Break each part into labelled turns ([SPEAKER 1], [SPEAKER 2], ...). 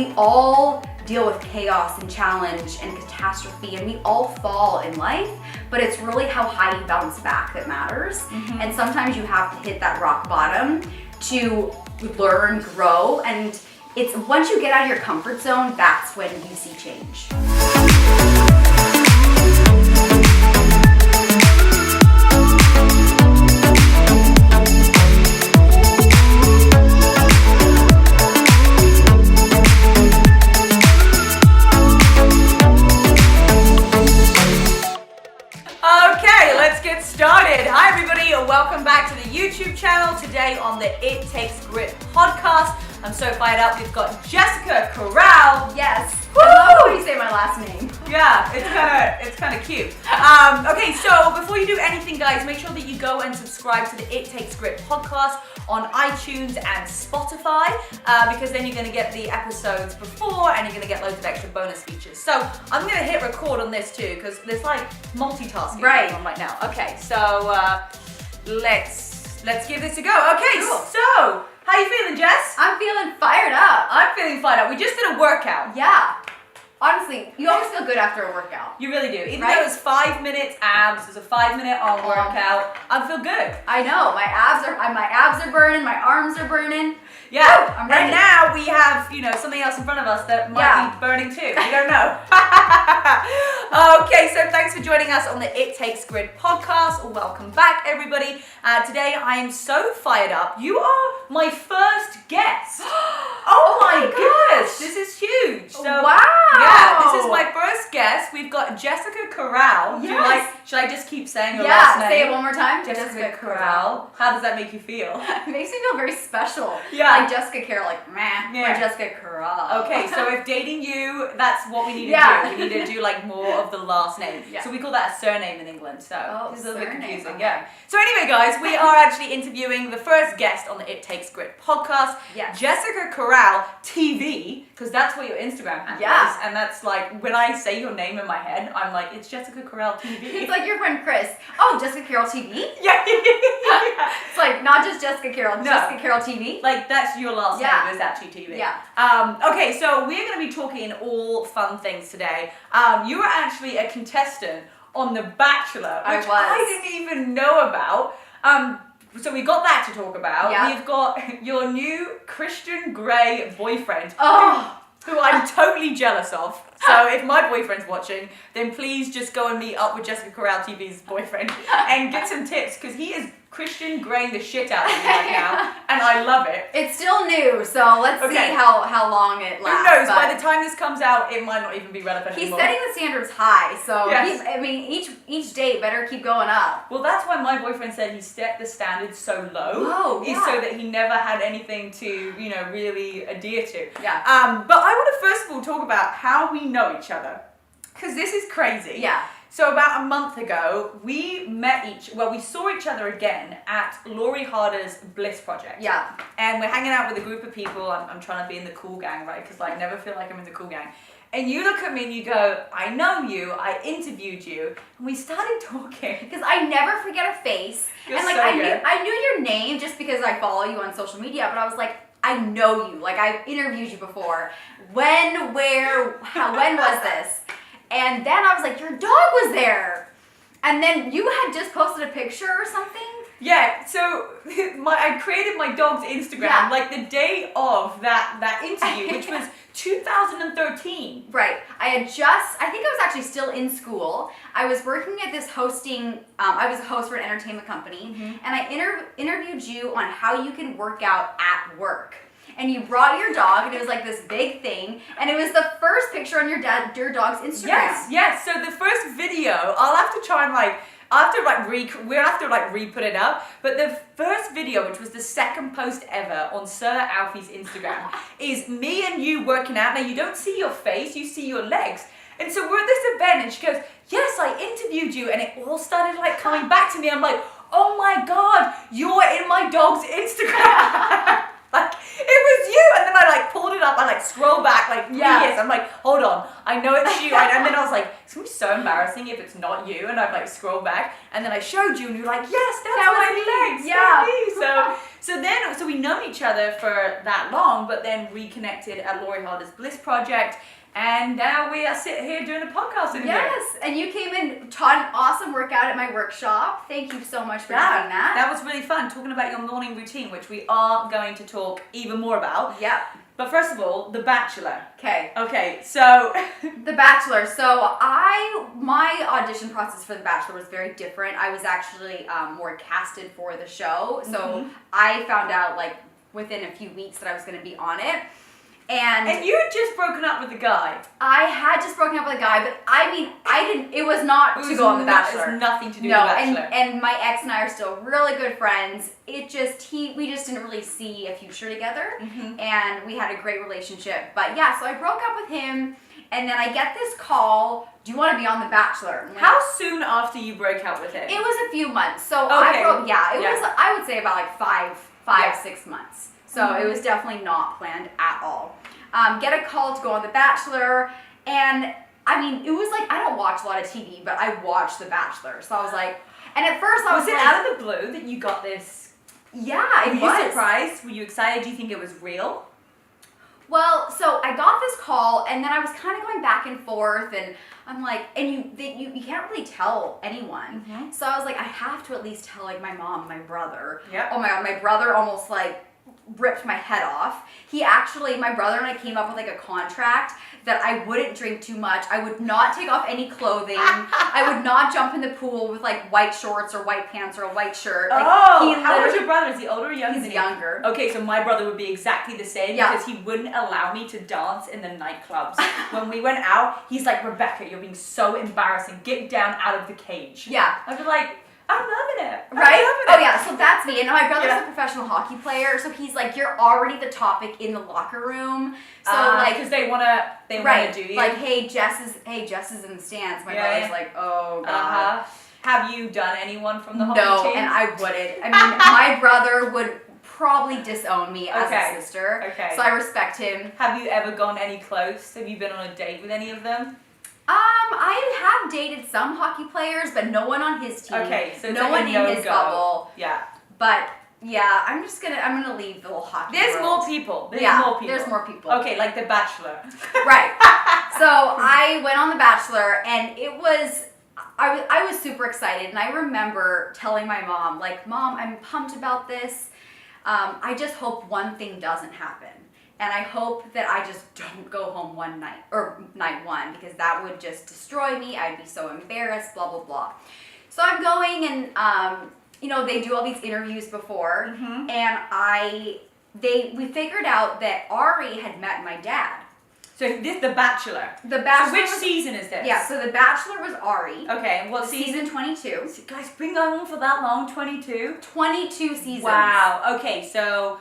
[SPEAKER 1] we all deal with chaos and challenge and catastrophe, and we all fall in life, but it's really how high you bounce back that matters. And sometimes you have to hit that rock bottom to learn, grow, and it's once you get out of your comfort zone, that's when you see change.
[SPEAKER 2] Started. Hi everybody, and welcome back to the YouTube channel. Today on the It Takes Grit podcast, I'm so fired up. We've got Jessica Caroll.
[SPEAKER 1] Yes. Woo! I love when you say my last name.
[SPEAKER 2] Yeah, it's kind of cute. Okay, so before you do anything, guys, make sure that you go and subscribe to the It Takes Grit podcast on iTunes and Spotify, because then you're going to get the episodes before, and you're going to get loads of extra bonus features. So I'm going to hit record on this too, because there's like multitasking going on right now. Okay, so let's give this a go. Okay, cool. So how you feeling, Jess?
[SPEAKER 1] I'm feeling fired up.
[SPEAKER 2] I'm feeling fired up. We just did a workout.
[SPEAKER 1] Yeah. Honestly, you always feel good after a workout.
[SPEAKER 2] You really do. Even though it's 5 minutes abs, there's a 5-minute arm workout, I feel good.
[SPEAKER 1] I know. My abs are burning, my arms are burning.
[SPEAKER 2] Yeah.
[SPEAKER 1] Woo, I'm ready.
[SPEAKER 2] And now we have, something else in front of us that might be burning too. We don't know. Okay, so thanks for joining us on the It Takes Grit podcast. Welcome back, everybody. Today I am so fired up. You are my first guest. Oh my gosh. This is huge. So,
[SPEAKER 1] wow.
[SPEAKER 2] Yeah, this is my first guest. We've got Jessica Caroll.
[SPEAKER 1] Yes.
[SPEAKER 2] Should I just keep saying her last name?
[SPEAKER 1] Yeah, say it one more time.
[SPEAKER 2] Jessica Caroll. How does that make you feel?
[SPEAKER 1] It makes me feel very special.
[SPEAKER 2] Yeah.
[SPEAKER 1] Like Jessica Carroll, like meh. Yeah. Or Jessica Caroll.
[SPEAKER 2] Okay, so if dating you, that's what we need to do. We need to do like more of the last name.
[SPEAKER 1] Yeah.
[SPEAKER 2] So we call that a surname in England. So it's a little bit confusing.
[SPEAKER 1] Okay.
[SPEAKER 2] Yeah. So anyway, guys, we are actually interviewing the first guest on the It Takes Grit podcast.
[SPEAKER 1] Yes.
[SPEAKER 2] Jessica Caroll TV, because that's what your Instagram handle is. And that's like, when I say your name in my head, I'm like, it's Jessica Caroll TV.
[SPEAKER 1] It's like your friend Chris. Oh, Jessica Carroll TV?
[SPEAKER 2] Yeah.
[SPEAKER 1] It's like not just Jessica Carroll, Jessica Carroll TV.
[SPEAKER 2] Like that's your last name is actually TV.
[SPEAKER 1] Yeah.
[SPEAKER 2] Okay, so we're going to be talking all fun things today. You were actually a contestant on The Bachelor, which I didn't even know about. So we got that to talk about.
[SPEAKER 1] Yeah.
[SPEAKER 2] We've got your new Christian Grey boyfriend.
[SPEAKER 1] Oh.
[SPEAKER 2] Who I'm totally jealous of. So if my boyfriend's watching, then please just go and meet up with Jessica Caroll TV's boyfriend and get some tips, because he is Christian graying the shit out of me right now, and I love it.
[SPEAKER 1] It's still new, so let's see how long it lasts.
[SPEAKER 2] Who knows? By the time this comes out, it might not even be relevant anymore.
[SPEAKER 1] He's setting the standards high, so each date better keep going up.
[SPEAKER 2] Well, that's why my boyfriend said he set the standards so low.
[SPEAKER 1] Oh, yeah.
[SPEAKER 2] Is so that he never had anything to, really adhere to.
[SPEAKER 1] Yeah.
[SPEAKER 2] But I want to first of all talk about how we know each other, because this is crazy.
[SPEAKER 1] Yeah.
[SPEAKER 2] So about a month ago, we saw each other again at Laurie Harder's Bliss Project.
[SPEAKER 1] Yeah.
[SPEAKER 2] And we're hanging out with a group of people. I'm trying to be in the cool gang, right? Because I never feel like I'm in the cool gang. And you look at me and you go, I know you, I interviewed you, and we started talking.
[SPEAKER 1] Because I never forget a face.
[SPEAKER 2] You're
[SPEAKER 1] and like
[SPEAKER 2] so
[SPEAKER 1] I knew your name just because I follow you on social media, but I was like, I know you. Like I've interviewed you before. When, where, when was this? And then I was like, your dog was there. And then you had just posted a picture or something.
[SPEAKER 2] Yeah, so I created my dog's Instagram like the day of that interview, which was 2013.
[SPEAKER 1] Right. I think I was actually still in school. I was working at this hosting, I was a host for an entertainment company, and I interviewed you on how you can work out at work. And you brought your dog, and it was like this big thing, and it was the first picture on your dog's Instagram.
[SPEAKER 2] Yes. So the first video, I'll have to try and we'll have to re-put it up. But the first video, which was the second post ever on Sir Alfie's Instagram, is me and you working out. Now you don't see your face, you see your legs. And so we're at this event, and she goes, yes, I interviewed you, and it all started coming back to me. I'm like, oh my God, you're in my dog's Instagram. Like, it was you. And then I like pulled it up. I like scroll back like 3 years. I'm like, hold on. I know it's you. And then I was like, it's going to be so embarrassing if it's not you. And I'd like scroll back. And then I showed you and you were like, yes, that was me. Yeah. So we known each other for that long, but then reconnected at Lori Harder's Bliss Project. And now we are sitting here doing a podcast interview.
[SPEAKER 1] Yes, and you came and taught an awesome workout at my workshop. Thank you so much for doing that.
[SPEAKER 2] That was really fun, talking about your morning routine, which we are going to talk even more about.
[SPEAKER 1] Yep.
[SPEAKER 2] But first of all, The Bachelor.
[SPEAKER 1] Okay,
[SPEAKER 2] so...
[SPEAKER 1] The Bachelor. So my audition process for The Bachelor was very different. I was actually more casted for the show. So I found out like within a few weeks that I was going to be on it. And
[SPEAKER 2] you had just broken up with the guy.
[SPEAKER 1] I had just broken up with a guy, but I mean, it was not to go on The Bachelor.
[SPEAKER 2] It was nothing to do with The Bachelor.
[SPEAKER 1] And my ex and I are still really good friends. We just didn't really see a future together, and we had a great relationship. But yeah, so I broke up with him, and then I get this call, do you want to be on The Bachelor? Like,
[SPEAKER 2] how soon after you broke up with him?
[SPEAKER 1] It was a few months. So
[SPEAKER 2] was,
[SPEAKER 1] I would say about like five, 6 months. So it was definitely not planned at all. Get a call to go on The Bachelor, and I mean, it was like, I don't watch a lot of TV, but I watched The Bachelor, so I was like, and at first I was
[SPEAKER 2] it
[SPEAKER 1] like,
[SPEAKER 2] out of the blue that you got this?
[SPEAKER 1] Yeah, it was.
[SPEAKER 2] Were you surprised? Were you excited? Do you think it was real?
[SPEAKER 1] Well, so I got this call, and then I was kind of going back and forth, and I'm like, and you can't really tell anyone. So I was like, I have to at least tell like my mom, my brother.
[SPEAKER 2] Yep.
[SPEAKER 1] Oh my God, my brother almost like ripped my head off. My brother and I came up with like a contract that I wouldn't drink too much. I would not take off any clothing. I would not jump in the pool with like white shorts or white pants or a white shirt. Like,
[SPEAKER 2] how old is your brother? Is he older or younger?
[SPEAKER 1] He's younger.
[SPEAKER 2] Okay, so my brother would be exactly the same because he wouldn't allow me to dance in the nightclubs. When we went out, he's like, Rebecca, you're being so embarrassing. Get down out of the cage.
[SPEAKER 1] Yeah.
[SPEAKER 2] I'd be like, I'm loving it.
[SPEAKER 1] Right? Oh yeah, so that's me. And my brother's a professional hockey player, so he's like, you're already the topic in the locker room. So like,
[SPEAKER 2] because they wanna do you.
[SPEAKER 1] Like, hey, Jess is in the stands. My brother's like, oh God.
[SPEAKER 2] Have you done anyone from the hockey team?
[SPEAKER 1] No, and I wouldn't. I mean, my brother would probably disown me as a sister.
[SPEAKER 2] Okay.
[SPEAKER 1] So I respect him.
[SPEAKER 2] Have you ever gone any close? Have you been on a date with any of them?
[SPEAKER 1] I have dated some hockey players, but no one on his team.
[SPEAKER 2] Okay, so
[SPEAKER 1] no one in his bubble.
[SPEAKER 2] Yeah.
[SPEAKER 1] But yeah, I'm gonna leave the little hockey.
[SPEAKER 2] There's
[SPEAKER 1] world.
[SPEAKER 2] more people.
[SPEAKER 1] There's more people.
[SPEAKER 2] Okay, like The Bachelor.
[SPEAKER 1] Right. So I went on The Bachelor, and I was super excited, and I remember telling my mom, like, Mom, I'm pumped about this. I just hope one thing doesn't happen. And I hope that I just don't go home night one, because that would just destroy me. I'd be so embarrassed, blah, blah, blah. So I'm going, and, they do all these interviews before, and we figured out that Ari had met my dad.
[SPEAKER 2] So this The Bachelor.
[SPEAKER 1] The Bachelor.
[SPEAKER 2] So which season is this?
[SPEAKER 1] Yeah, so The Bachelor was Ari.
[SPEAKER 2] Okay, and what season?
[SPEAKER 1] Season 22.
[SPEAKER 2] So guys, been going on for that long, 22?
[SPEAKER 1] 22 seasons.
[SPEAKER 2] Wow, okay, so...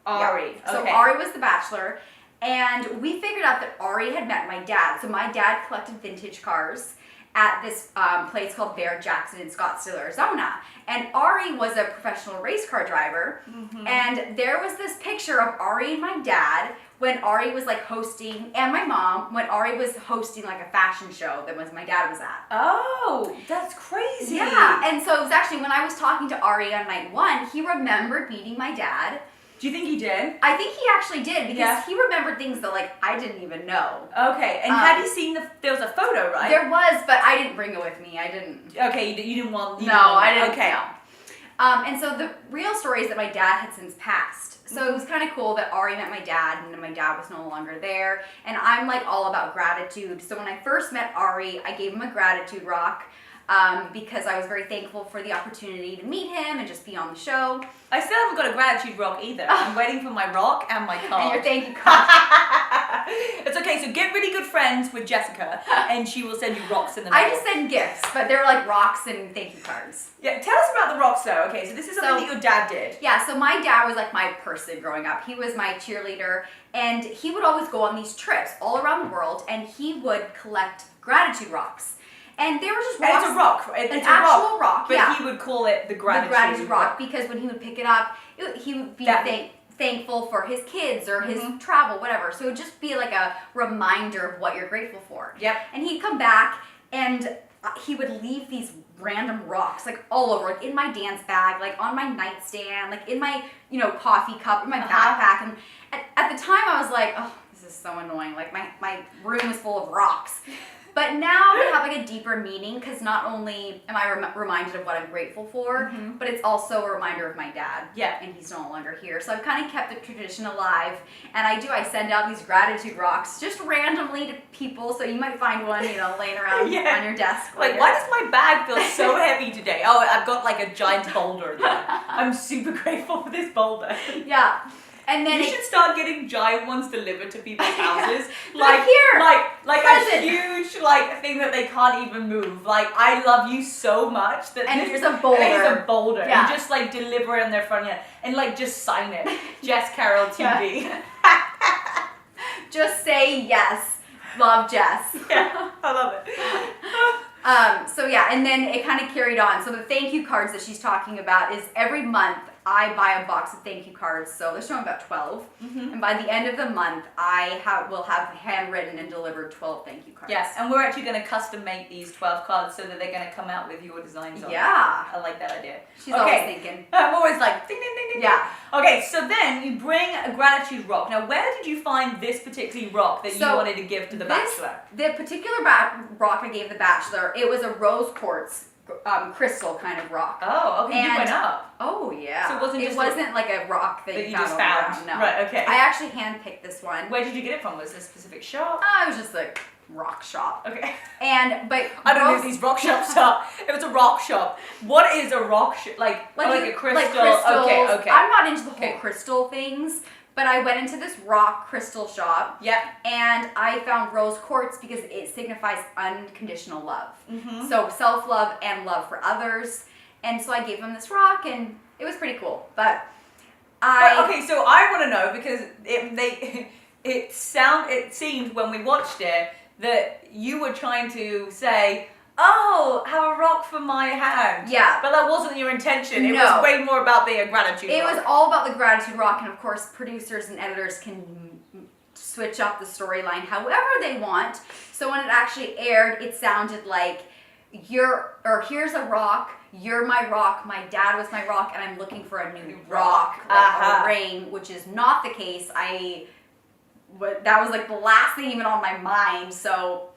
[SPEAKER 2] Ari.
[SPEAKER 1] Yeah. So Ari was The Bachelor, and we figured out that Ari had met my dad. So my dad collected vintage cars at this place called Bear Jackson in Scottsdale, Arizona. And Ari was a professional race car driver, and there was this picture of Ari and my dad when Ari was like hosting, and my mom, when Ari was hosting like a fashion show that my dad was at.
[SPEAKER 2] Oh, that's crazy.
[SPEAKER 1] Yeah, and so it was actually when I was talking to Ari on night one, he remembered meeting my dad.
[SPEAKER 2] Do you think he did?
[SPEAKER 1] I think he actually did, because he remembered things that like I didn't even know.
[SPEAKER 2] Okay, and had you seen there was a photo, right?
[SPEAKER 1] There was, but I didn't bring it with me. I didn't.
[SPEAKER 2] Okay, you didn't want.
[SPEAKER 1] I didn't.
[SPEAKER 2] Okay.
[SPEAKER 1] No. And so the real story is that my dad had since passed. So it was kind of cool that Ari met my dad, and then my dad was no longer there. And I'm like all about gratitude. So when I first met Ari, I gave him a gratitude rock. Because I was very thankful for the opportunity to meet him and just be on the show.
[SPEAKER 2] I still haven't got a gratitude rock either. I'm waiting for my rock and my card.
[SPEAKER 1] And your thank you card.
[SPEAKER 2] It's okay, so get really good friends with Jessica, and she will send you rocks in the mail.
[SPEAKER 1] I just send gifts, but they're like rocks and thank you cards.
[SPEAKER 2] Yeah, tell us about the rocks though. Okay, so this is something that your dad did.
[SPEAKER 1] Yeah, so my dad was like my person growing up. He was my cheerleader, and he would always go on these trips all around the world, and he would collect gratitude rocks. And they were just rocks.
[SPEAKER 2] And it's a rock. It's
[SPEAKER 1] an actual rock,
[SPEAKER 2] but he would call it the gratitude
[SPEAKER 1] rock, because when he would pick it up, he would be thankful for his kids or his travel, whatever. So it would just be like a reminder of what you're grateful for.
[SPEAKER 2] Yep.
[SPEAKER 1] And he'd come back and he would leave these random rocks like all over, like in my dance bag, like on my nightstand, like in my, coffee cup, in my backpack. And at the time I was like, oh, this is so annoying. Like my room is full of rocks. But now they have like a deeper meaning because not only am I reminded of what I'm grateful for, but it's also a reminder of my dad.
[SPEAKER 2] Yeah. And
[SPEAKER 1] he's no longer here. So I've kind of kept the tradition alive. And I send out these gratitude rocks just randomly to people. So you might find one, laying around on your desk.
[SPEAKER 2] Like, why does my bag feel so heavy today? Oh, I've got like a giant boulder there. I'm super grateful for this boulder.
[SPEAKER 1] Yeah. And then
[SPEAKER 2] you should start getting giant ones delivered to people's houses.
[SPEAKER 1] Like here,
[SPEAKER 2] like a huge thing that they can't even move. Like, I love you so much that
[SPEAKER 1] here's a boulder.
[SPEAKER 2] Here's a boulder.
[SPEAKER 1] Yeah.
[SPEAKER 2] And just deliver it in their front yard and just sign it. Jess Caroll TV.
[SPEAKER 1] Just say yes. Love Jess.
[SPEAKER 2] Yeah, I love it.
[SPEAKER 1] So yeah, and then it kind of carried on. So the thank you cards that she's talking about is every month I buy a box of thank you cards. So there's showing about 12. And by the end of the month, I will have handwritten and delivered 12 thank you cards.
[SPEAKER 2] Yes, and we're actually going to custom make these 12 cards so that they're going to come out with your designs on them.
[SPEAKER 1] Yeah.
[SPEAKER 2] I like that idea.
[SPEAKER 1] She's always thinking.
[SPEAKER 2] I'm always like, ding, ding, ding, ding.
[SPEAKER 1] Yeah.
[SPEAKER 2] Okay, so then you bring a gratitude rock. Now, where did you find this particular rock that you wanted to give to the Bachelor?
[SPEAKER 1] The particular rock I gave the Bachelor, it was a rose quartz crystal kind of rock.
[SPEAKER 2] Oh, okay. You went up.
[SPEAKER 1] Oh, yeah.
[SPEAKER 2] So it
[SPEAKER 1] wasn't like a rock that
[SPEAKER 2] you just found.
[SPEAKER 1] No.
[SPEAKER 2] Right, okay.
[SPEAKER 1] I actually handpicked this one.
[SPEAKER 2] Where did you get it from? Was it a specific shop?
[SPEAKER 1] It was just like rock shop.
[SPEAKER 2] Okay.
[SPEAKER 1] But
[SPEAKER 2] I don't know if these rock shops are. It was a rock shop. What is a rock shop? Like a crystal?
[SPEAKER 1] Like crystals.
[SPEAKER 2] Okay.
[SPEAKER 1] I'm not into the whole crystal things. But I went into this rock crystal shop.
[SPEAKER 2] Yep.
[SPEAKER 1] And I found rose quartz because it signifies unconditional love. So self-love and love for others. And so I gave him this rock and it was pretty cool. But
[SPEAKER 2] okay, so I want to know because it seemed when we watched it that you were trying to say, oh, have a rock for my hand.
[SPEAKER 1] Yeah.
[SPEAKER 2] But that wasn't your intention. It was way more about being a gratitude rock.
[SPEAKER 1] It was all about the gratitude rock, and of course, producers and editors can switch up the storyline however they want. So when it actually aired, it sounded like here's a rock, you're my rock, my dad was my rock, and I'm looking for a new rock, like a ring, which is not the case. That was like the last thing even on my mind, so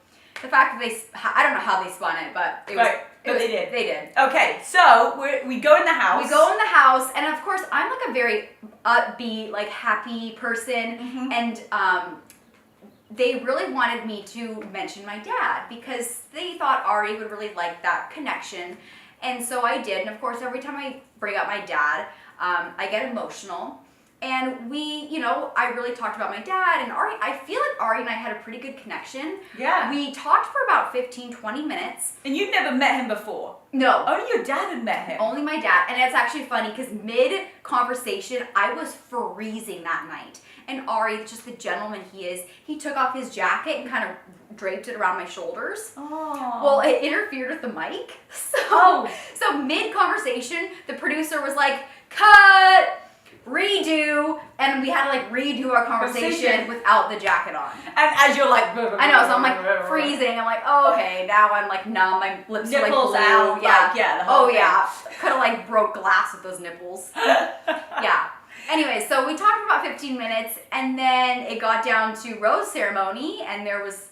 [SPEAKER 1] the fact that I don't know how they spun it, but they did. They did.
[SPEAKER 2] Okay, so we go in the house.
[SPEAKER 1] We go in the house, and of course, I'm like a very upbeat, like happy person, and they really wanted me to mention my dad because they thought Ari would really like that connection, and so I did. And of course, every time I bring up my dad, I get emotional. And I really talked about my dad and Ari. I feel like Ari and I had a pretty good connection.
[SPEAKER 2] Yeah.
[SPEAKER 1] We talked for about 15, 20 minutes.
[SPEAKER 2] And you'd never met him before?
[SPEAKER 1] No.
[SPEAKER 2] Only your dad had met him?
[SPEAKER 1] Only my dad. And it's actually funny because mid-conversation, I was freezing that night. And Ari, just the gentleman he is, he took off his jacket and kind of draped it around my shoulders.
[SPEAKER 2] Oh.
[SPEAKER 1] Well, it interfered with the mic. So mid-conversation, the producer was like, cut! Redo, and we had to redo our conversation without the jacket on.
[SPEAKER 2] And as you're like,
[SPEAKER 1] I know, so I'm freezing. I'm like, oh, okay, now I'm numb. My lips are
[SPEAKER 2] nipples
[SPEAKER 1] blue.
[SPEAKER 2] Out,
[SPEAKER 1] yeah,
[SPEAKER 2] the whole thing.
[SPEAKER 1] Could have broke glass with those nipples. Yeah. Anyway, so we talked for about 15 minutes, and then it got down to rose ceremony, and there was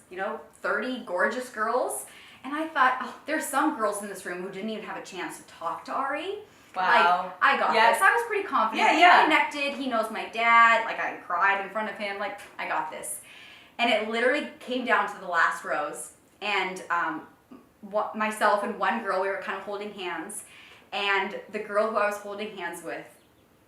[SPEAKER 1] 30 gorgeous girls, and I thought, oh, there's some girls in this room who didn't even have a chance to talk to Ari.
[SPEAKER 2] Wow.
[SPEAKER 1] I got this. I was pretty confident.
[SPEAKER 2] Yeah.
[SPEAKER 1] We connected. He knows my dad. I cried in front of him. I got this. And it literally came down to the last rose. And myself and one girl, we were kind of holding hands. And the girl who I was holding hands with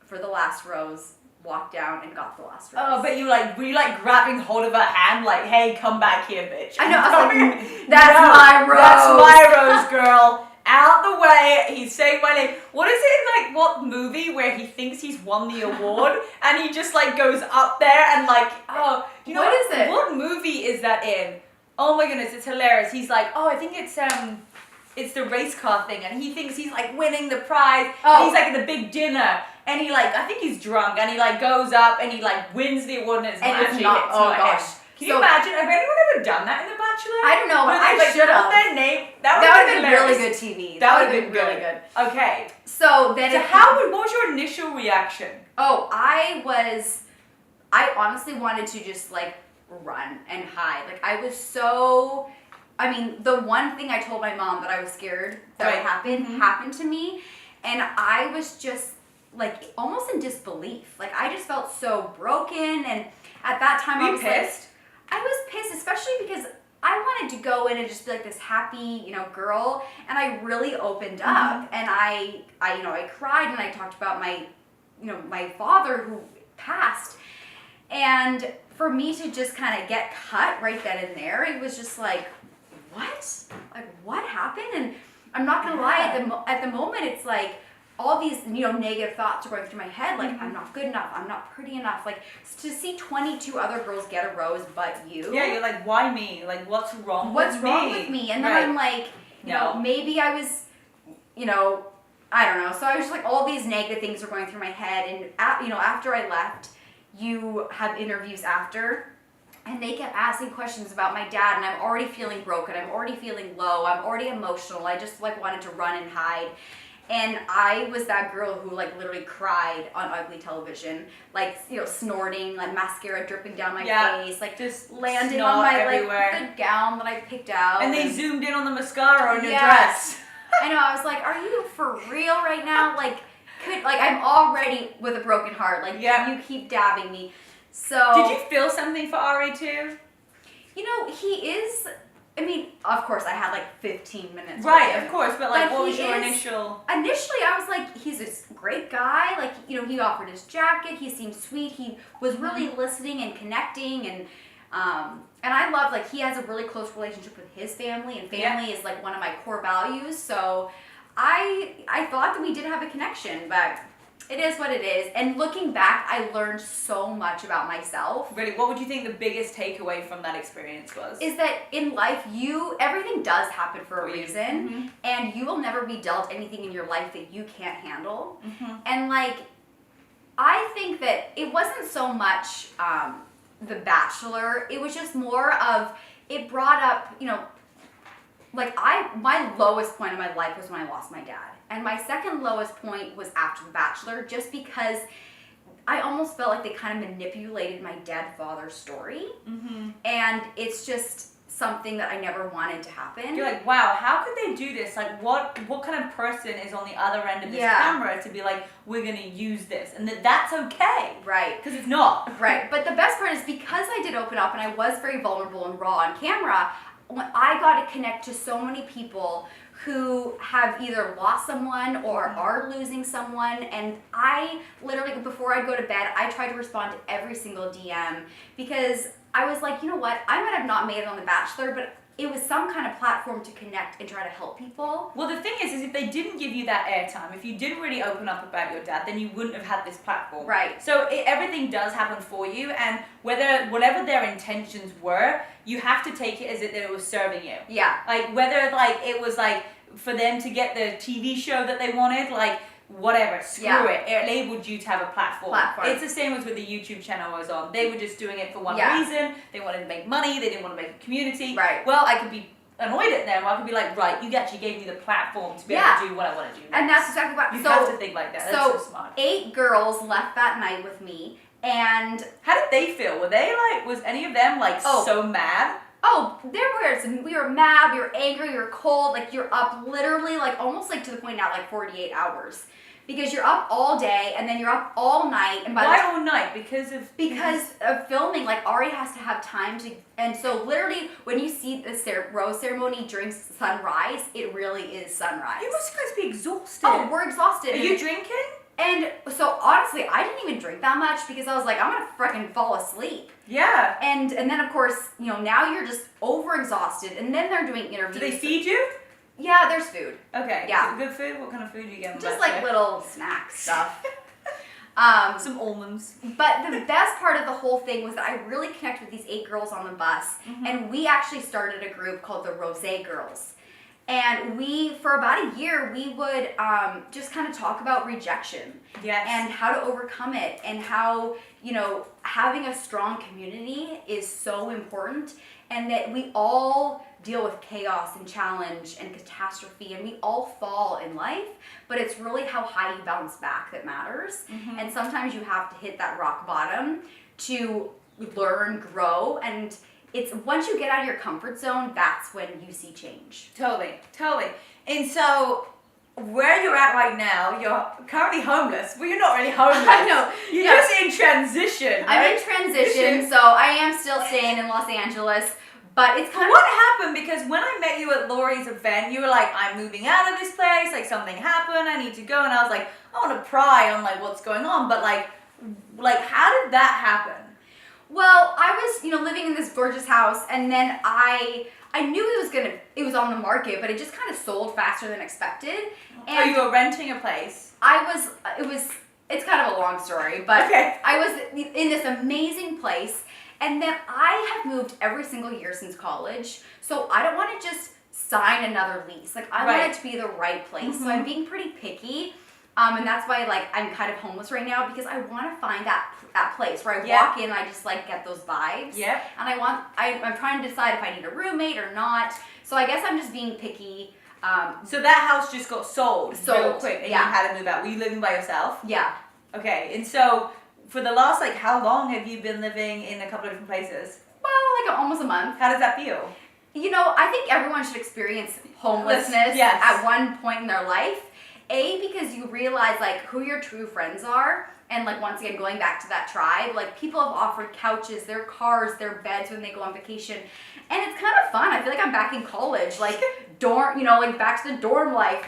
[SPEAKER 1] for the last rose walked down and got the last rose.
[SPEAKER 2] Oh, but were you grabbing hold of her hand hey, come back here, bitch.
[SPEAKER 1] I know. I was like, that's my rose.
[SPEAKER 2] That's my rose, girl. Out the way, he's saying my name. What is it, what movie where he thinks he's won the award and he just goes up there and oh, you know
[SPEAKER 1] what is it?
[SPEAKER 2] What movie is that in? Oh my goodness, it's hilarious. He's I think it's the race car thing and he thinks he's winning the prize.
[SPEAKER 1] Oh.
[SPEAKER 2] And he's at the big dinner and he like, I think he's drunk, and he like goes up and he like wins the award, and it's not actually hits
[SPEAKER 1] oh
[SPEAKER 2] my
[SPEAKER 1] gosh.
[SPEAKER 2] head. Can you imagine? Have anyone ever done that in The Bachelor?
[SPEAKER 1] I don't know, but
[SPEAKER 2] Where they,
[SPEAKER 1] I
[SPEAKER 2] like,
[SPEAKER 1] should have.
[SPEAKER 2] put their name. That
[SPEAKER 1] That would
[SPEAKER 2] would
[SPEAKER 1] have been really good TV.
[SPEAKER 2] That would have been
[SPEAKER 1] really good.
[SPEAKER 2] Okay.
[SPEAKER 1] So then
[SPEAKER 2] What was your initial reaction?
[SPEAKER 1] Oh, I honestly wanted to just like run and hide. Like I was so, I mean, the one thing I told my mom that I was scared that would happen happened to me, and I was just like almost in disbelief. Like I just felt so broken, and at that time I was pissed. I was pissed, especially because I wanted to go in and just be like this happy, girl, and I really opened up, and I cried, and I talked about my father who passed, and for me to just kind of get cut right then and there, it was just like, what happened? And I'm not gonna lie, at the moment, it's like all these negative thoughts are going through my head, like I'm not good enough, I'm not pretty enough, like to see 22 other girls get a rose but you.
[SPEAKER 2] Yeah, you're like, why me? Like, what's wrong with me?
[SPEAKER 1] And then I'm like, maybe I was, I don't know. So I was just like, all these negative things were going through my head, and after I left, you have interviews after, and they kept asking questions about my dad, and I'm already feeling broken, I'm already feeling low, I'm already emotional, I just like wanted to run and hide. And I was that girl who like literally cried on ugly television, like snorting, like mascara dripping down my face, like just landing on my everywhere. Like the gown that I picked out.
[SPEAKER 2] And they zoomed in on the mascara on your dress.
[SPEAKER 1] I know. I was like, "Are you for real right now? Like, I'm already with a broken heart. Like, you keep dabbing me." So
[SPEAKER 2] did you feel something for Ari too?
[SPEAKER 1] He is. I mean, of course, I had like 15 minutes.
[SPEAKER 2] Right, of course, but like, what was your
[SPEAKER 1] initial? Initially, I was like, he's a great guy. Like, he offered his jacket. He seemed sweet. He was really listening and connecting, and I love like he has a really close relationship with his family, and family is like one of my core values. So, I thought that we did have a connection, but it is what it is. And looking back, I learned so much about myself.
[SPEAKER 2] Really, what would you think the biggest takeaway from that experience was?
[SPEAKER 1] Is that in life, everything does happen for a reason, and you will never be dealt anything in your life that you can't handle. And like, I think that it wasn't so much The Bachelor, it was just more of, it brought up, like my lowest point in my life was when I lost my dad. And my second lowest point was after The Bachelor, just because I almost felt like they kind of manipulated my dead-father's story. And it's just something that I never wanted to happen.
[SPEAKER 2] You're like, wow, how could they do this? Like, what kind of person is on the other end of this camera to be like, we're going to use this? And that's okay.
[SPEAKER 1] Right.
[SPEAKER 2] Because it's not.
[SPEAKER 1] Right. But the best part is because I did open up and I was very vulnerable and raw on camera, when I got to connect to so many people who have either lost someone or are losing someone, and I literally, before I'd go to bed, I tried to respond to every single DM, because I was like, you know what, I might have not made it on The Bachelor, but it was some kind of platform to connect and try to help people.
[SPEAKER 2] Well, the thing is if they didn't give you that airtime, if you didn't really open up about your dad, then you wouldn't have had this platform.
[SPEAKER 1] Right.
[SPEAKER 2] So everything does happen for you, and whatever their intentions were, you have to take it as if it was serving you.
[SPEAKER 1] Yeah.
[SPEAKER 2] Like, whether like it was like for them to get the TV show that they wanted, like, whatever, screw it. It enabled you to have a platform. It's the same as with the YouTube channel I was on. They were just doing it for one reason. They wanted to make money. They didn't want to make a community.
[SPEAKER 1] Right.
[SPEAKER 2] Well, I could be annoyed at them. I could be like, right, you actually gave me the platform to be able to do what I want to do next.
[SPEAKER 1] And that's exactly what...
[SPEAKER 2] You have to think like that. That's so smart.
[SPEAKER 1] 8 girls left that night with me, and...
[SPEAKER 2] How did they feel? Were they like, was any of them like so mad?
[SPEAKER 1] Oh, we were mad, we were angry, we were cold, like you're up literally like almost like to the point now like 48 hours. Because you're up all day and then you're up all night, and
[SPEAKER 2] why all night? Because of
[SPEAKER 1] filming. Like Ari has to have time to, and so literally when you see the rose ceremony during sunrise, it really is sunrise.
[SPEAKER 2] You must guys be exhausted.
[SPEAKER 1] Oh, we're exhausted.
[SPEAKER 2] Are you drinking?
[SPEAKER 1] And so honestly, I didn't even drink that much because I was like, I'm gonna freaking fall asleep.
[SPEAKER 2] Yeah.
[SPEAKER 1] And then of course, now you're just overexhausted, and then they're doing interviews.
[SPEAKER 2] Do they feed you?
[SPEAKER 1] Yeah, there's food.
[SPEAKER 2] Okay.
[SPEAKER 1] Yeah.
[SPEAKER 2] Good food? What kind of food do you get?
[SPEAKER 1] Just like little snack stuff.
[SPEAKER 2] Some almonds.
[SPEAKER 1] But the best part of the whole thing was that I really connected with these 8 girls on the bus, and we actually started a group called the Rosé Girls. And for about a year, we would just kind of talk about rejection.
[SPEAKER 2] Yes.
[SPEAKER 1] And how to overcome it, and how, having a strong community is so important, and that we all deal with chaos and challenge and catastrophe, and we all fall in life, but it's really how high you bounce back that matters. And sometimes you have to hit that rock bottom to learn, grow, and it's once you get out of your comfort zone, that's when you see change.
[SPEAKER 2] Totally. And so, where you're at right now, you're currently homeless. Well, you're not really homeless.
[SPEAKER 1] I know.
[SPEAKER 2] You're just in transition.
[SPEAKER 1] I'm
[SPEAKER 2] right?
[SPEAKER 1] in transition, so I am still staying in Los Angeles, but it's kind
[SPEAKER 2] What happened? Because when I met you at Lori's event, you were like, I'm moving out of this place, like something happened, I need to go. And I was like, I want to pry on like what's going on, but like how did that happen?
[SPEAKER 1] Well, I was, living in this gorgeous house, and then I knew it was on the market, but it just kind of sold faster than expected. And
[SPEAKER 2] you were renting a place?
[SPEAKER 1] It's kind of a long story, but
[SPEAKER 2] okay.
[SPEAKER 1] I was in this amazing place, and then I have moved every single year since college, so I don't want to just sign another lease. Like, I want it to be the right place, so I'm being pretty picky. And that's why, I'm kind of homeless right now, because I want to find that place where I walk in and I just, get those vibes.
[SPEAKER 2] Yeah.
[SPEAKER 1] And I'm trying to decide if I need a roommate or not. So I guess I'm just being picky.
[SPEAKER 2] So that house just got sold real quick, and
[SPEAKER 1] yeah.
[SPEAKER 2] you had to move out. Were you living by yourself?
[SPEAKER 1] Yeah.
[SPEAKER 2] Okay, and so for the last, how long have you been living in a couple of different places?
[SPEAKER 1] Well, almost a month.
[SPEAKER 2] How does that feel?
[SPEAKER 1] I think everyone should experience homelessness at one point in their life. Because you realize, who your true friends are. And, once again, going back to that tribe, people have offered couches, their cars, their beds when they go on vacation. And it's kind of fun. I feel like I'm back in college, dorm, back to the dorm life.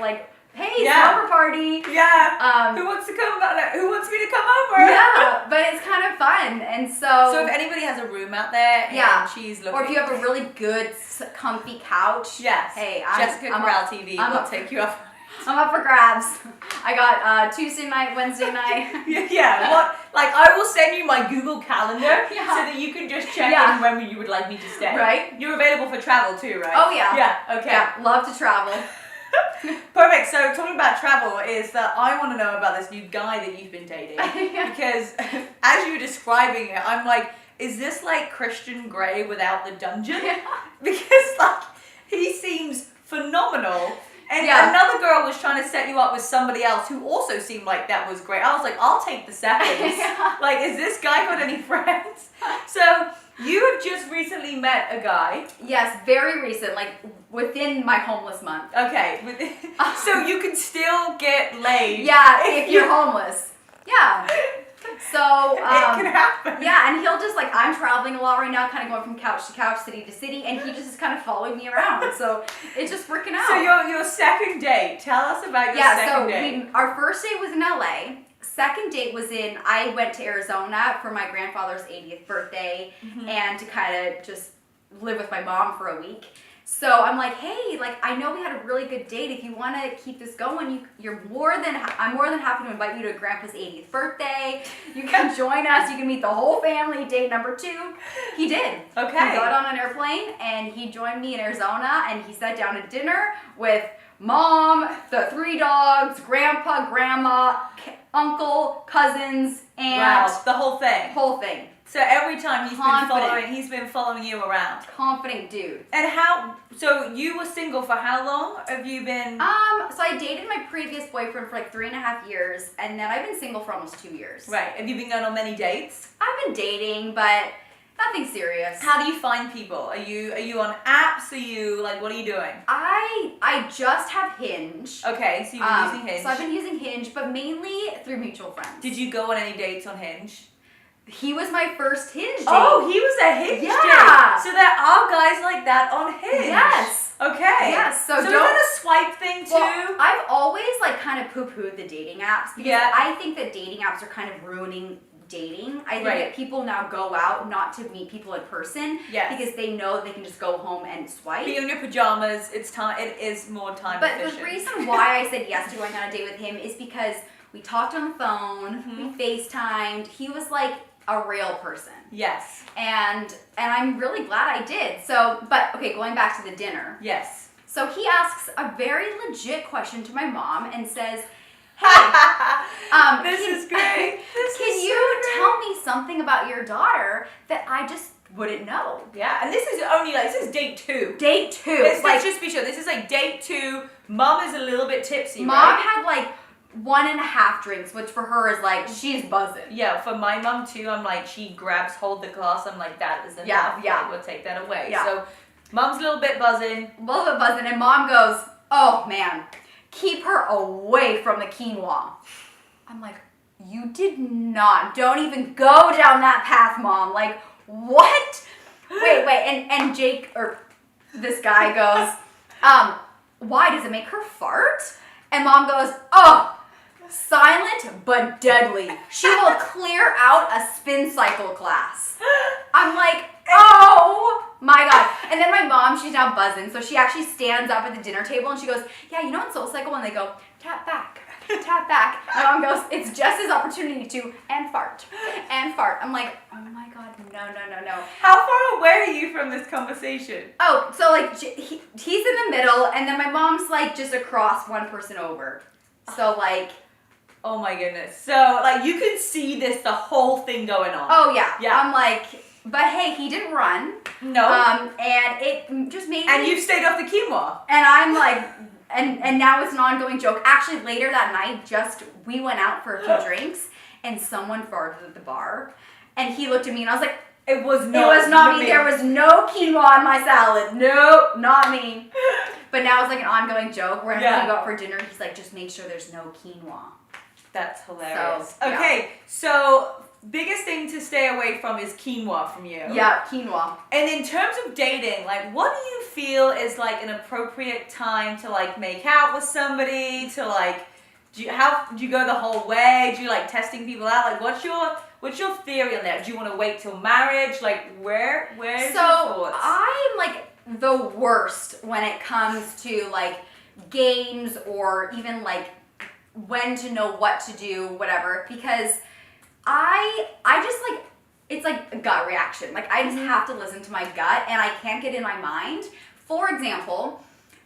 [SPEAKER 1] Hey, slumber party.
[SPEAKER 2] Yeah. Who wants to come? Who wants me to come over?
[SPEAKER 1] Yeah, but it's kind of fun. And so
[SPEAKER 2] if anybody has a room out there and she's looking.
[SPEAKER 1] Or if you have a really good, comfy couch.
[SPEAKER 2] Yes.
[SPEAKER 1] Hey,
[SPEAKER 2] Jessica Caroll TV. We'll take you up.
[SPEAKER 1] I'm up for grabs. I got Tuesday night, Wednesday night.
[SPEAKER 2] Yeah. What? I will send you my Google Calendar so that you can just check in when you would like me to stay.
[SPEAKER 1] Right.
[SPEAKER 2] You're available for travel too, right?
[SPEAKER 1] Oh yeah.
[SPEAKER 2] Yeah. Okay.
[SPEAKER 1] Yeah. Love to travel.
[SPEAKER 2] Perfect. So talking about travel is that I want to know about this new guy that you've been dating because as you were describing it, I'm like, is this like Christian Grey without the dungeon?
[SPEAKER 1] Yeah.
[SPEAKER 2] Because he seems phenomenal. And another girl was trying to set you up with somebody else who also seemed like that was great. I was like, I'll take the seconds. Is this guy got any friends? So you have just recently met a guy.
[SPEAKER 1] Yes, very recent, within my homeless month.
[SPEAKER 2] Okay. So you can still get laid.
[SPEAKER 1] Yeah, if you're homeless. Yeah. So,
[SPEAKER 2] it can happen.
[SPEAKER 1] Yeah, and he'll just, I'm traveling a lot right now, kind of going from couch to couch, city to city, and he just is kind of following me around. So it's just working out.
[SPEAKER 2] So your second date, tell us about your second date.
[SPEAKER 1] Our first date was in LA. Second date was I went to Arizona for my grandfather's 80th birthday and to kind of just live with my mom for a week. So I'm like, hey, I know we had a really good date. If you want to keep this going, I'm more than happy to invite you to Grandpa's 80th birthday. You can join us. You can meet the whole family. Date number 2. He did.
[SPEAKER 2] Okay.
[SPEAKER 1] He got on an airplane and he joined me in Arizona and he sat down at dinner with Mom, the 3 dogs, Grandpa, Grandma, uncle, cousins, and
[SPEAKER 2] the whole thing.
[SPEAKER 1] Whole thing.
[SPEAKER 2] So every time he's been following you around.
[SPEAKER 1] Confident dude.
[SPEAKER 2] And so you were single for how long? Have you been?
[SPEAKER 1] So I dated my previous boyfriend for 3.5 years, and then I've been single for almost 2 years.
[SPEAKER 2] Right. Have you been going on many dates?
[SPEAKER 1] I've been dating, but nothing serious.
[SPEAKER 2] How do you find people? Are you on apps? Are you what are you doing?
[SPEAKER 1] I just have Hinge.
[SPEAKER 2] Okay, so you've been using Hinge.
[SPEAKER 1] So I've been using Hinge, but mainly through mutual friends.
[SPEAKER 2] Did you go on any dates on Hinge?
[SPEAKER 1] He was my first Hinge date.
[SPEAKER 2] Oh, he was a Hinge date. So there are guys like that on Hinge.
[SPEAKER 1] Yes.
[SPEAKER 2] Okay.
[SPEAKER 1] Yes. So
[SPEAKER 2] is that a swipe thing too?
[SPEAKER 1] Well, I've always kind of poo-pooed the dating apps because I think that dating apps are kind of ruining dating. I think that people now go out not to meet people in person because they know they can just go home and swipe.
[SPEAKER 2] Be in your pajamas. It is more time efficient.
[SPEAKER 1] But the reason why I said yes to going on a date with him is because we talked on the phone, we FaceTimed. He was a real person.
[SPEAKER 2] Yes.
[SPEAKER 1] And I'm really glad I did. So, but okay, going back to the dinner.
[SPEAKER 2] Yes.
[SPEAKER 1] So he asks a very legit question to my mom and says, hey,
[SPEAKER 2] this is great.
[SPEAKER 1] Can you tell me something about your daughter that I just wouldn't know?
[SPEAKER 2] Yeah, and this is only like, this is date 2.
[SPEAKER 1] Date 2.
[SPEAKER 2] Let's just be sure, this is like date 2. Mom is a little bit tipsy,
[SPEAKER 1] Mom
[SPEAKER 2] right?
[SPEAKER 1] had like 1.5 drinks, which for her is like, she's buzzing.
[SPEAKER 2] Yeah, for my mom too, I'm like, she grabs hold the glass, I'm like, that is enough.
[SPEAKER 1] Yeah.
[SPEAKER 2] We'll take that away.
[SPEAKER 1] Yeah.
[SPEAKER 2] So, mom's a little bit buzzing.
[SPEAKER 1] A little bit buzzing, and mom goes, oh man, keep her away from the quinoa. I'm like, you did not. Don't even go down that path, mom. Like, what? Wait, and Jake, or this guy goes, why, does it make her fart? And mom goes, oh, silent but deadly. She will clear out a spin cycle class. I'm like, oh my God. And then my mom, she's now buzzing. So she actually stands up at the dinner table and she goes, yeah, you know in Soul Cycle when they go, tap back. Tap back. My mom goes, it's Jess's opportunity to, and fart. I'm like, oh my God, no.
[SPEAKER 2] How far away are you from this conversation?
[SPEAKER 1] Oh, so like, he's in the middle, and then my mom's like just across one person over. So like.
[SPEAKER 2] Oh my goodness. So like, you can see the whole thing going on.
[SPEAKER 1] Oh yeah.
[SPEAKER 2] Yeah.
[SPEAKER 1] I'm like, but hey, he didn't run.
[SPEAKER 2] No.
[SPEAKER 1] And it just made
[SPEAKER 2] And
[SPEAKER 1] me.
[SPEAKER 2] you've stayed off the quinoa.
[SPEAKER 1] And I'm like, and now it's an ongoing joke. Actually, later that night, we went out for a few drinks, and someone farted at the bar, and he looked at me, and I was like,
[SPEAKER 2] It was not
[SPEAKER 1] me. There was no quinoa in my salad. No, not me. But now it's like an ongoing joke. Whenever we go out for dinner, he's like, just make sure there's no quinoa.
[SPEAKER 2] That's hilarious.
[SPEAKER 1] So,
[SPEAKER 2] okay, so biggest thing to stay away from is quinoa from you.
[SPEAKER 1] Yeah, quinoa.
[SPEAKER 2] And in terms of dating, like, what do you feel is like an appropriate time to like make out with somebody? To like, do you go the whole way? Do you like testing people out? Like, what's your theory on that? Do you want to wait till marriage? Like, where's your thoughts?
[SPEAKER 1] I'm like the worst when it comes to like games or even like when to know what to do, whatever, because I just like, it's like a gut reaction. Like I just have to listen to my gut and I can't get in my mind. For example,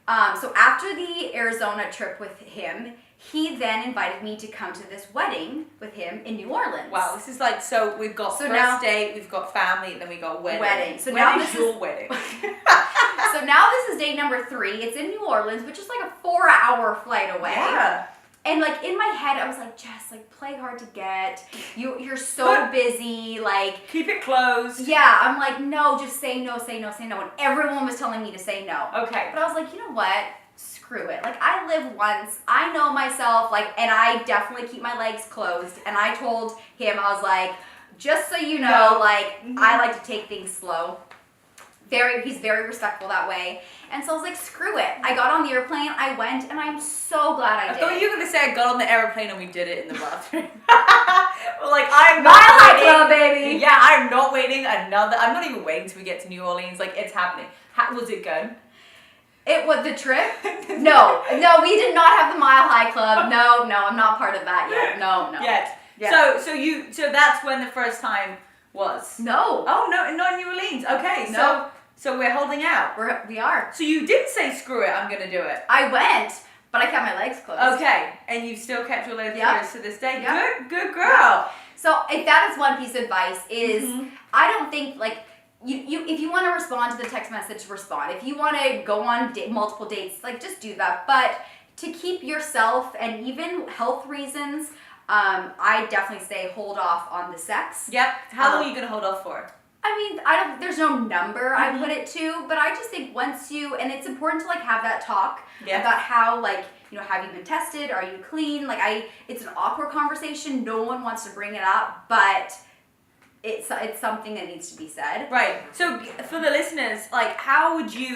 [SPEAKER 1] so after the Arizona trip with him, he then invited me to come to this wedding with him in New Orleans.
[SPEAKER 2] Wow, this is like, so we've got first date, we've got family, and then we got wedding.
[SPEAKER 1] So
[SPEAKER 2] when
[SPEAKER 1] now
[SPEAKER 2] is your wedding?
[SPEAKER 1] So now this is date number 3. It's in New Orleans, which is like a 4-hour flight away.
[SPEAKER 2] Yeah.
[SPEAKER 1] And like in my head, I was like, Jess, like play hard to get. You're so busy, like
[SPEAKER 2] keep it closed.
[SPEAKER 1] Yeah, I'm like, no, just say no. And everyone was telling me to say no.
[SPEAKER 2] Okay.
[SPEAKER 1] But I was like, you know what? Screw it. Like I live once. I know myself. Like, and I definitely keep my legs closed. And I told him, I was like, just so you know, like I like to take things slow. He's very respectful that way. And so I was like, screw it. I got on the airplane, I went, and I'm so glad I did.
[SPEAKER 2] I thought you were going to say I got on the airplane and we did it in the bathroom. Well, like, I'm not
[SPEAKER 1] Mile
[SPEAKER 2] waiting.
[SPEAKER 1] High Club, baby.
[SPEAKER 2] Yeah, I'm not waiting I'm not even waiting till we get to New Orleans. Like, it's happening. Was it good?
[SPEAKER 1] It was the trip? No, we did not have the Mile High Club. No, I'm not part of that yet. No.
[SPEAKER 2] Yet.
[SPEAKER 1] Yeah.
[SPEAKER 2] So that's when the first time was?
[SPEAKER 1] No.
[SPEAKER 2] Oh, no, not in New Orleans. Okay,
[SPEAKER 1] No.
[SPEAKER 2] So we're holding out.
[SPEAKER 1] We are.
[SPEAKER 2] So you didn't say screw it, I'm gonna do it.
[SPEAKER 1] I went, but I kept my legs closed.
[SPEAKER 2] Okay, and you've still kept your legs
[SPEAKER 1] Yep.
[SPEAKER 2] closed to this day.
[SPEAKER 1] Yep.
[SPEAKER 2] Good girl.
[SPEAKER 1] So if that is one piece of advice is, I don't think like, you if you want to respond to the text message, respond. If you want to go on multiple dates, like just do that. But to keep yourself and even health reasons, I definitely say hold off on the sex.
[SPEAKER 2] Yep. How long are you gonna hold off for?
[SPEAKER 1] I mean, there's no number I put it to, but I just think once and it's important to like have that talk about how like, you know, have you been tested? Are you clean? Like it's an awkward conversation. No one wants to bring it up, but it's something that needs to be said.
[SPEAKER 2] Right. So for the listeners, like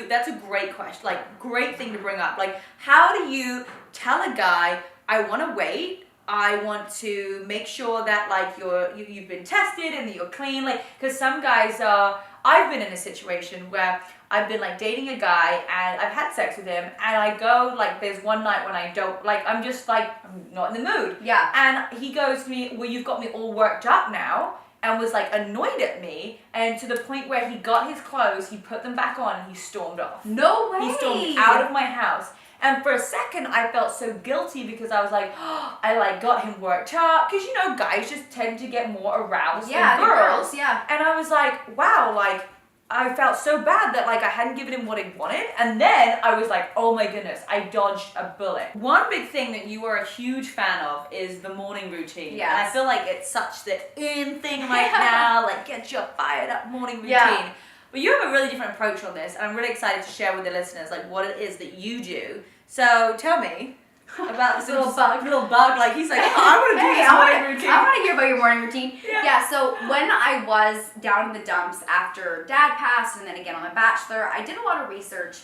[SPEAKER 2] that's a great question, like great thing to bring up. Like how do you tell a guy, I want to wait, I want to make sure that like you've been tested and that you're clean, like because some guys I've been in a situation where I've been like dating a guy and I've had sex with him and I go like there's one night when I don't like I'm just like I'm not in the mood.
[SPEAKER 1] Yeah.
[SPEAKER 2] And he goes to me, well, you've got me all worked up now. and was like annoyed at me, and to the point where he got his clothes, he put them back on, and he stormed off.
[SPEAKER 1] No way!
[SPEAKER 2] He stormed out of my house. And for a second, I felt so guilty because I was like, oh, I like got him worked up. Because, you know, guys just tend to get more aroused than girls.
[SPEAKER 1] Yeah.
[SPEAKER 2] And I was like, wow, like, I felt so bad that like I hadn't given him what he wanted. And then I was like, oh my goodness, I dodged a bullet. One big thing that you are a huge fan of is the morning routine.
[SPEAKER 1] Yes.
[SPEAKER 2] And I feel like it's such the in thing right now, like get your fired up morning routine.
[SPEAKER 1] Yeah.
[SPEAKER 2] But you have a really different approach on this, and I'm really excited to share with the listeners like what it is that you do. So tell me about this little bug. Like he's like, oh, I want to do this morning routine.
[SPEAKER 1] I want to hear about your morning routine.
[SPEAKER 2] Yeah.
[SPEAKER 1] So when I was down in the dumps after Dad passed, and then again on The Bachelor, I did a lot of research,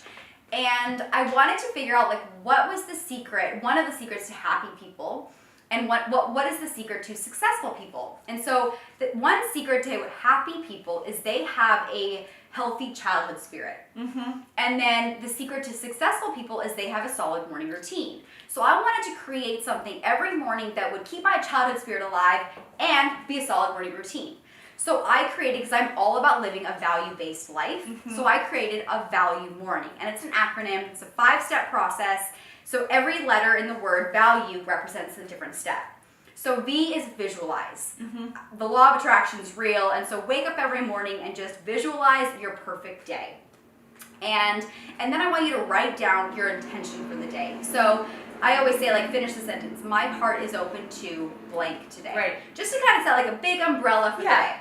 [SPEAKER 1] and I wanted to figure out like what was the secret, one of the secrets to happy people. And what is the secret to successful people? And so the one secret to happy people is they have a healthy childhood spirit.
[SPEAKER 2] Mm-hmm.
[SPEAKER 1] And then the secret to successful people is they have a solid morning routine. So I wanted to create something every morning that would keep my childhood spirit alive and be a solid morning routine. So I created, because I'm all about living a value-based life, so I created a value morning. And it's an acronym, it's a 5-step process. So every letter in the word value represents a different step. So V is visualize. The law of attraction is real, and so wake up every morning and just visualize your perfect day. And then I want you to write down your intention for the day. So I always say, like, finish the sentence. My heart is open to blank today.
[SPEAKER 2] Right.
[SPEAKER 1] Just to kind of set like a big umbrella for the day.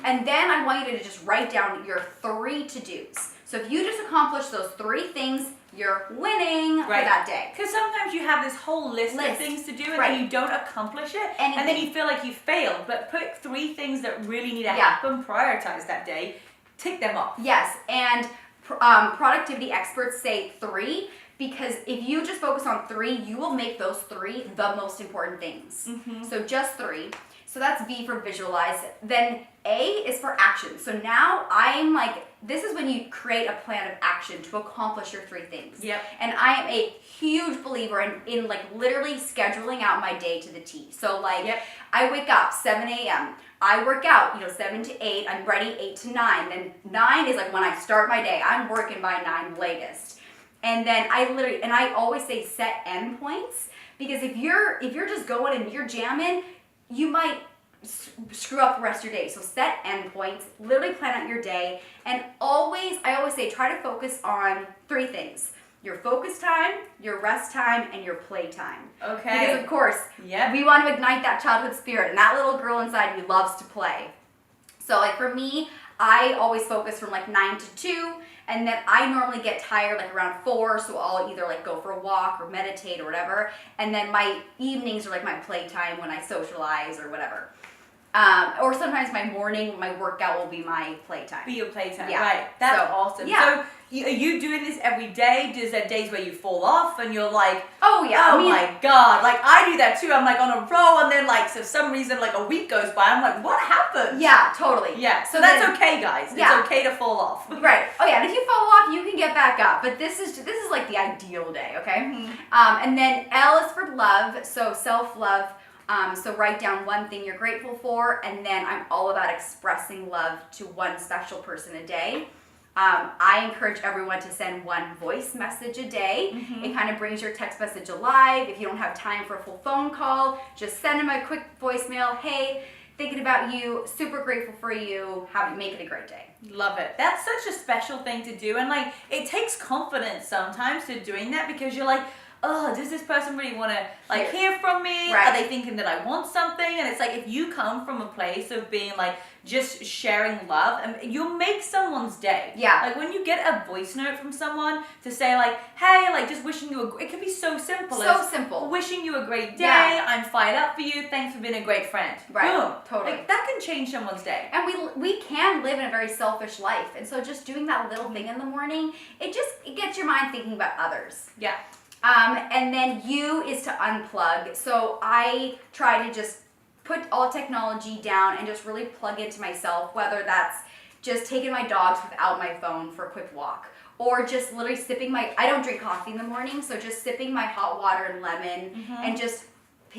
[SPEAKER 1] And then I want you to just write down your 3 to-dos. So if you just accomplish those 3 things, you're winning for that day.
[SPEAKER 2] Because sometimes you have this whole list of things to do and then you don't accomplish it. And then you feel like you failed. But put 3 things that really need to happen, prioritize that day, tick them off.
[SPEAKER 1] Yes, and productivity experts say 3, because if you just focus on 3, you will make those 3 the most important things. So just 3. So that's V for visualize. Then A is for action. So now I'm like, this is when you create a plan of action to accomplish your 3 things.
[SPEAKER 2] Yep.
[SPEAKER 1] And I am a huge believer in like literally scheduling out my day to the T. So like I wake up 7 a.m. I work out, 7 to 8. I'm ready 8 to 9. Then 9 is like when I start my day. I'm working by 9 latest. And then I always say set end points, because if you're just going and you're jamming, you might screw up the rest of your day. So set end points, literally plan out your day, and I always say try to focus on 3 things: your focus time, your rest time, and your play time.
[SPEAKER 2] Okay.
[SPEAKER 1] Because of course, we want to ignite that childhood spirit, and that little girl inside you loves to play. So like for me, I always focus from like 9 to 2, and then I normally get tired like around 4, so I'll either like go for a walk or meditate or whatever, and then my evenings are like my playtime when I socialize or whatever. Or sometimes my workout will be my playtime.
[SPEAKER 2] Be your playtime, right. That's awesome. So are you doing this every day? Is there days where you fall off and you're like, oh my God. Like I do that too. I'm like on a roll, and then like for some reason like a week goes by, I'm like, what happened? Yeah,
[SPEAKER 1] totally.
[SPEAKER 2] Yeah, so that's okay, guys. It's okay to fall off.
[SPEAKER 1] Right. Oh yeah, and if you fall off, you can get back up. But this is like the ideal day, okay? And then L is for love, so self-love. So write down one thing you're grateful for, and then I'm all about expressing love to one special person a day. I encourage everyone to send 1 voice message a day. It kind of brings your text message alive. If you don't have time for a full phone call, just send them a quick voicemail. Hey, thinking about you, super grateful for you, make it a great day.
[SPEAKER 2] Love it. That's such a special thing to do, and like it takes confidence sometimes to doing that, because you're like, oh, does this person really want to like hear from me? Are they thinking that I want something? And it's like, if you come from a place of being like just sharing love, and you'll make someone's day. Like when you get a voice note from someone to say like, hey, like just wishing you it can be so simple.
[SPEAKER 1] Simple.
[SPEAKER 2] Wishing you a great day. I'm fired up for you. Thanks for being a great friend. Boom.
[SPEAKER 1] Totally.
[SPEAKER 2] Like that can change someone's day.
[SPEAKER 1] And we can live in a very selfish life. And so just doing that little thing in the morning, it gets your mind thinking about others. And then U is to unplug. So I try to just put all technology down and just really plug into myself, whether that's just taking my dogs without my phone for a quick walk, or just literally sipping I don't drink coffee in the morning, so just sipping my hot water and lemon and just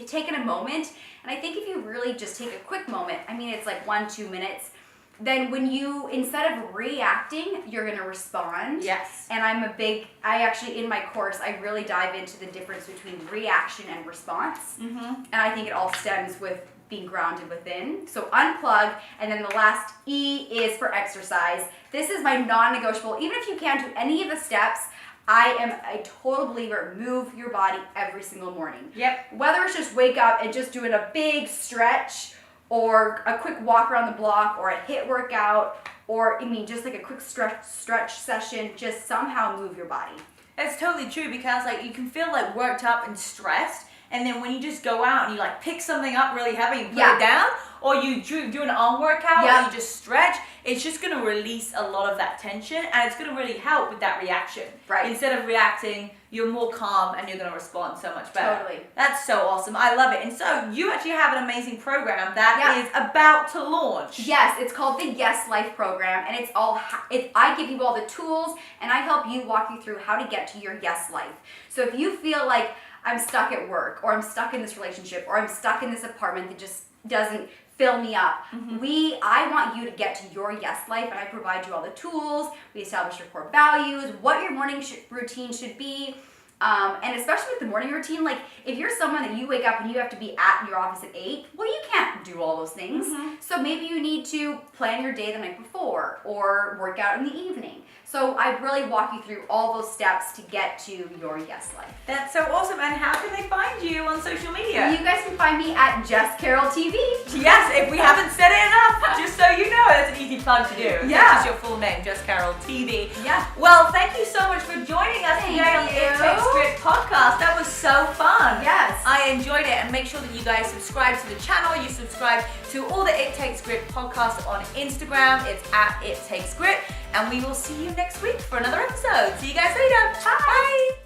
[SPEAKER 1] taken a moment. And I think if you really just take a quick moment, I mean, it's like 1-2 minutes, then when you, instead of reacting, you're gonna respond.
[SPEAKER 2] Yes.
[SPEAKER 1] And I actually, in my course, I really dive into the difference between reaction and response. And I think it all stems with being grounded within. So unplug, and then the last E is for exercise. This is my non-negotiable. Even if you can't do any of the steps, I am a total believer, move your body every single morning.
[SPEAKER 2] Yep.
[SPEAKER 1] Whether it's just wake up and just doing a big stretch, or a quick walk around the block, or a HIIT workout, or I mean just like a quick stretch session, just somehow move your body.
[SPEAKER 2] That's totally true, because like you can feel like worked up and stressed, and then when you just go out and you like pick something up really heavy and put it down, or you do an arm workout, or you just stretch, it's just going to release a lot of that tension, and it's going to really help with that reaction.
[SPEAKER 1] Right.
[SPEAKER 2] Instead of reacting, you're more calm and you're going to respond so much better.
[SPEAKER 1] Totally.
[SPEAKER 2] That's so awesome. I love it. And so you actually have an amazing program that is about to launch.
[SPEAKER 1] Yes, it's called the Yes Life program, and I give you all the tools, and I help you walk you through how to get to your yes life. So if you feel like I'm stuck at work, or I'm stuck in this relationship, or I'm stuck in this apartment that just doesn't fill me up. I want you to get to your yes life, and I provide you all the tools. We establish your core values, what your morning routine should be, and especially with the morning routine, like if you're someone that you wake up and you have to be at your office at 8, well, you can't do all those things. So maybe you need to plan your day the night before, or work out in the evening. So I really walk you through all those steps to get to your yes life.
[SPEAKER 2] That's so awesome. And how can they find you on social media?
[SPEAKER 1] You guys can find me at Just Caroll TV.
[SPEAKER 2] Yes, if we haven't said it enough, just so you know, that's an easy plug to do.
[SPEAKER 1] Yeah.
[SPEAKER 2] That's your full name, Just Caroll TV.
[SPEAKER 1] Yeah.
[SPEAKER 2] Well, thank you so much for joining us
[SPEAKER 1] Thank
[SPEAKER 2] today on the It Takes
[SPEAKER 1] you.
[SPEAKER 2] Grit podcast. That was so fun.
[SPEAKER 1] Yes.
[SPEAKER 2] I enjoyed it, and make sure that you guys subscribe to the channel. You subscribe to all the It Takes Grit podcasts on Instagram. It's at It Takes Grit, and we will see you next week for another episode. See you guys later. Bye.